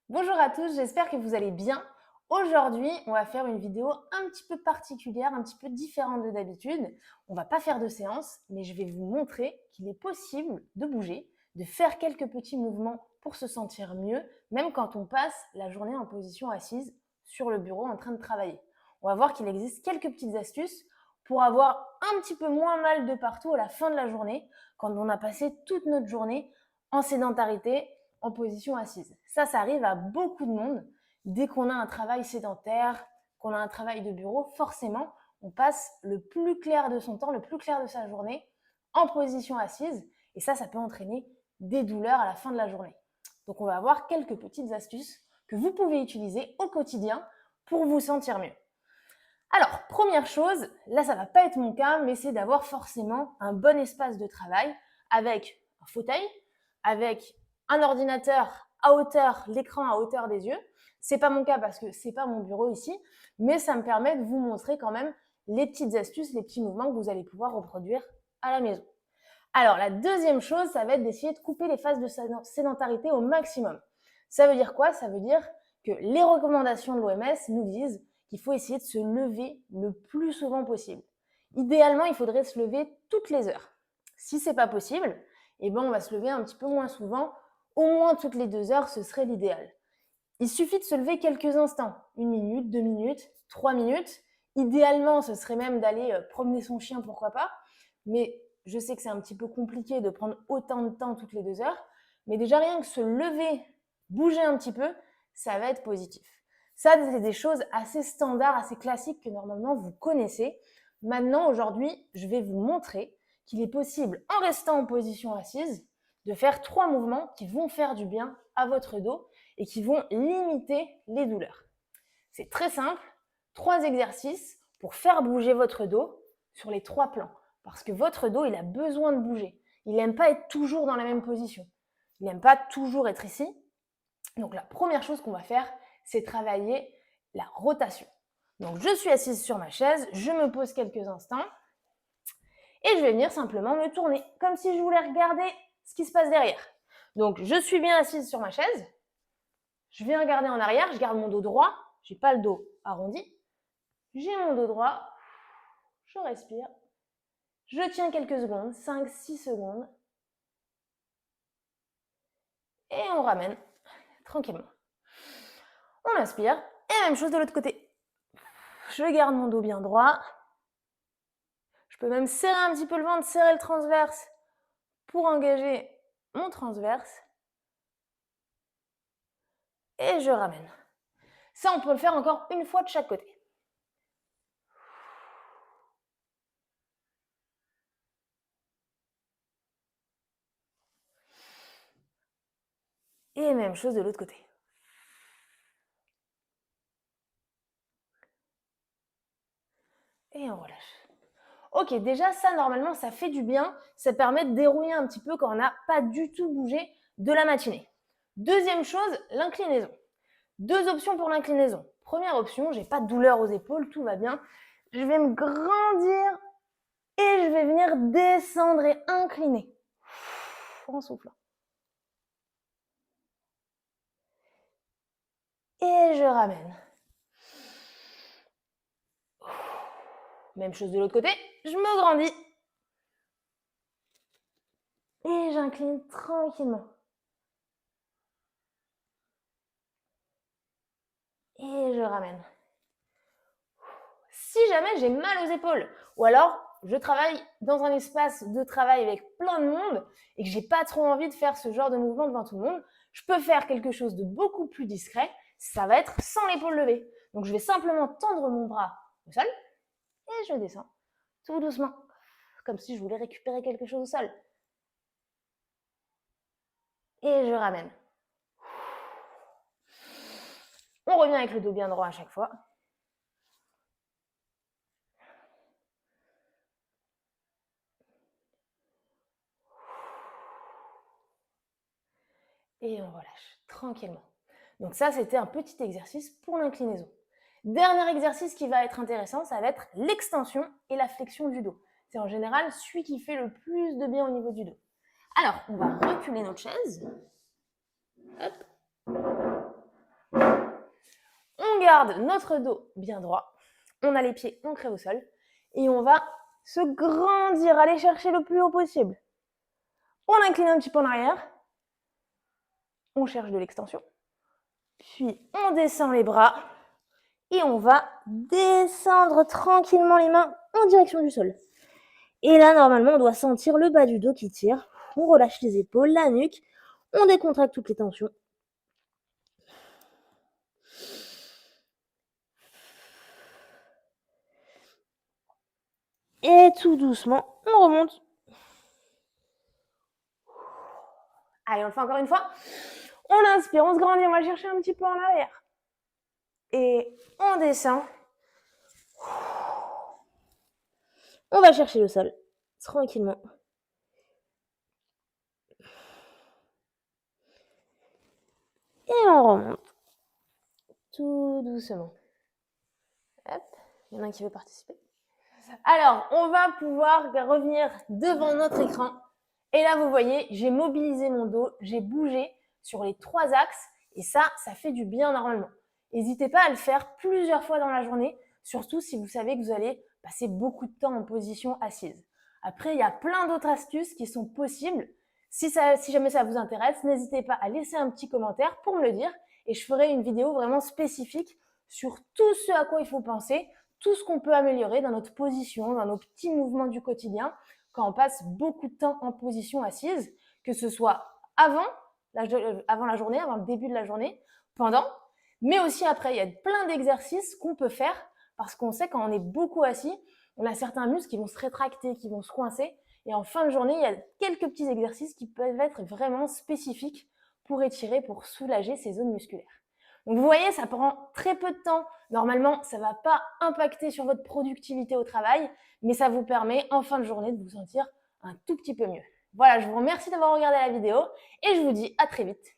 Bonjour à tous, j'espère que vous allez bien. Aujourd'hui, on va faire une vidéo un petit peu particulière, un petit peu différente de d'habitude. On va pas faire de séance, mais je vais vous montrer qu'il est possible de bouger, de faire quelques petits mouvements pour se sentir mieux, même quand on passe la journée en position assise sur le bureau en train de travailler. On va voir qu'il existe quelques petites astuces pour avoir un petit peu moins mal de partout à la fin de la journée, quand on a passé toute notre journée en sédentarité, en position assise. Ça arrive à beaucoup de monde. Dès qu'on a un travail sédentaire, qu'on a un travail de bureau, forcément, on passe le plus clair de son temps, le plus clair de sa journée en position assise. Et ça peut entraîner des douleurs à la fin de la journée. Donc, on va avoir quelques petites astuces que vous pouvez utiliser au quotidien pour vous sentir mieux. Alors, première chose, là, ça va pas être mon cas, mais c'est d'avoir forcément un bon espace de travail avec un fauteuil, avec un ordinateur à hauteur, l'écran à hauteur des yeux. C'est pas mon cas parce que c'est pas mon bureau ici, mais ça me permet de vous montrer quand même les petites astuces, les petits mouvements que vous allez pouvoir reproduire à la maison. Alors, la deuxième chose, ça va être d'essayer de couper les phases de sédentarité au maximum. Ça veut dire quoi? Ça veut dire que les recommandations de l'OMS nous disent qu'il faut essayer de se lever le plus souvent possible. Idéalement, il faudrait se lever toutes les heures. Si c'est pas possible, eh ben on va se lever un petit peu moins souvent, au moins toutes les 2 heures, ce serait l'idéal. Il suffit de se lever quelques instants, 1 minute, 2 minutes, 3 minutes. Idéalement, ce serait même d'aller promener son chien, pourquoi pas. Mais je sais que c'est un petit peu compliqué de prendre autant de temps toutes les 2 heures. Mais déjà, rien que se lever, bouger un petit peu, ça va être positif. Ça, c'est des choses assez standards, assez classiques que normalement vous connaissez. Maintenant, aujourd'hui, je vais vous montrer qu'il est possible, en restant en position assise, de faire 3 mouvements qui vont faire du bien à votre dos et qui vont limiter les douleurs. C'est très simple, 3 exercices pour faire bouger votre dos sur les 3 plans. Parce que votre dos, il a besoin de bouger. Il n'aime pas être toujours dans la même position. Il n'aime pas toujours être ici. Donc la première chose qu'on va faire, c'est travailler la rotation. Donc je suis assise sur ma chaise, je me pose quelques instants et je vais venir simplement me tourner, comme si je voulais regarder ce qui se passe derrière. Donc je suis bien assise sur ma chaise, je viens regarder en arrière, je garde mon dos droit, j'ai pas le dos arrondi, j'ai mon dos droit, je respire, je tiens quelques secondes, 5-6 secondes, et on ramène tranquillement. On inspire, et même chose de l'autre côté. Je garde mon dos bien droit, je peux même serrer un petit peu le ventre, serrer le transverse pour engager mon transverse, et je ramène. Ça, on peut le faire encore une fois de chaque côté. Et même chose de l'autre côté. Et on relâche. Ok, déjà ça, normalement, ça fait du bien. Ça permet de dérouiller un petit peu quand on n'a pas du tout bougé de la matinée. Deuxième chose, l'inclinaison. 2 options pour l'inclinaison. Première option, j'ai pas de douleur aux épaules, tout va bien. Je vais me grandir et je vais venir descendre et incliner. En soufflant. Et je ramène. Même chose de l'autre côté, je me grandis. Et j'incline tranquillement. Et je ramène. Si jamais j'ai mal aux épaules, ou alors je travaille dans un espace de travail avec plein de monde et que j'ai pas trop envie de faire ce genre de mouvement devant tout le monde, je peux faire quelque chose de beaucoup plus discret. Ça va être sans l'épaule levée. Donc je vais simplement tendre mon bras au sol et je descends tout doucement, comme si je voulais récupérer quelque chose au sol. Et je ramène. On revient avec le dos bien droit à chaque fois. Et on relâche tranquillement. Donc ça, c'était un petit exercice pour l'inclinaison. Dernier exercice qui va être intéressant, ça va être l'extension et la flexion du dos. C'est en général celui qui fait le plus de bien au niveau du dos. Alors, on va reculer notre chaise. Hop. garde notre dos bien droit. On a les pieds ancrés au sol. Et on va se grandir, aller chercher le plus haut possible. On incline un petit peu en arrière. On cherche de l'extension. Puis on descend les bras. Et on va descendre tranquillement les mains en direction du sol. Et là, normalement, on doit sentir le bas du dos qui tire. On relâche les épaules, la nuque. On décontracte toutes les tensions. Et tout doucement, on remonte. Allez, on le fait encore une fois. On inspire, on se grandit, on va chercher un petit peu en arrière. Et on descend. On va chercher le sol, tranquillement. Et on remonte. Tout doucement. Hop, il y en a un qui veut participer. Alors, on va pouvoir revenir devant notre écran. Et là, vous voyez, j'ai mobilisé mon dos, j'ai bougé sur les 3 axes. Et ça fait du bien normalement. N'hésitez pas à le faire plusieurs fois dans la journée, surtout si vous savez que vous allez passer beaucoup de temps en position assise. Après, il y a plein d'autres astuces qui sont possibles. Si jamais ça vous intéresse, n'hésitez pas à laisser un petit commentaire pour me le dire. Et je ferai une vidéo vraiment spécifique sur tout ce à quoi il faut penser, tout ce qu'on peut améliorer dans notre position, dans nos petits mouvements du quotidien, quand on passe beaucoup de temps en position assise, que ce soit avant la journée, avant le début de la journée, pendant, mais aussi après. Il y a plein d'exercices qu'on peut faire parce qu'on sait quand on est beaucoup assis, on a certains muscles qui vont se rétracter, qui vont se coincer. Et en fin de journée, il y a quelques petits exercices qui peuvent être vraiment spécifiques pour étirer, pour soulager ces zones musculaires. Donc vous voyez, ça prend très peu de temps. Normalement, ça ne va pas impacter sur votre productivité au travail, mais ça vous permet en fin de journée de vous sentir un tout petit peu mieux. Voilà, je vous remercie d'avoir regardé la vidéo et je vous dis à très vite.